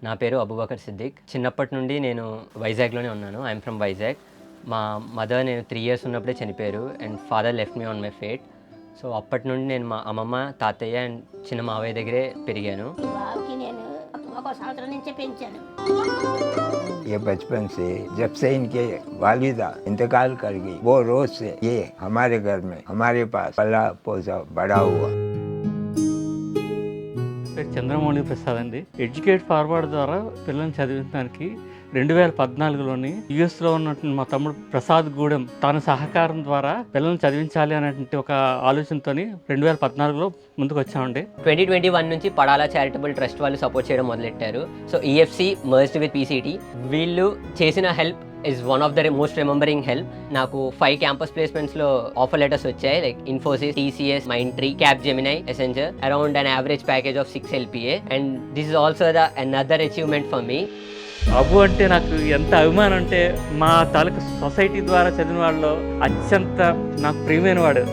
నా పేరు అబూబకర్ సిద్దిక్. చిన్నప్పటి నుండి నేను వైజాగ్‌లోనే ఉన్నాను. I'm from Vizag. మా మదర్ నేను 3 ఇయర్స్ ఉన్నప్పుడే చనిపోయారు. And father left me on my fate. So అప్పటి నుండి నేను మా అమ్మమ్మ, తాతయ్య అండ్ చిన్న మావయ్య దగ్గరే పెరిగాను. బాబుకి నేను ఒక సంవత్సరం నుంచే పెంచాను. ये बचपन से जब से इनके वालिदा इंतकाल कर गई वो रोज से ये हमारे घर में हमारे पास पला पोसा बड़ा हुआ। పేరు చంద్రమౌళి ప్రసాద్ అండి. ఎడ్యుకేట్ ఫార్వర్డ్ ద్వారా పిల్లల్ని చదివించడానికి 2014లోని యుఎస్లో ఉన్నటువంటి మా తమ్ముడు ప్రసాద్ గూడెం తన సహకారం ద్వారా పిల్లల్ని చదివించాలి అనేటువంటి ఒక ఆలోచనతోని 2014లో ముందుకు వచ్చామండి. 2021 నుంచి పడాలా చారిటబుల్ ట్రస్ట్ వాళ్ళు సపోర్ట్ చేయడం మొదలెట్టారు. So EFC merged with PCT. వీళ్ళు చేసిన help is one of the most remembering help. నాకు 5 క్యాంపస్ ప్లేస్మెంట్స్లో ఆఫర్ లెటర్స్ వచ్చాయి. Like Infosys, TCS, Mindtree, Capgemini, Accenture, around an average package of 6 LPA. And this is also another achievement for me. అబ్బు అంటే నాకు ఎంత అభిమానం అంటే మా తాలూకు సొసైటీ ద్వారా చదివిన వాళ్ళలో అత్యంత నాకు ప్రియమైన వాడు.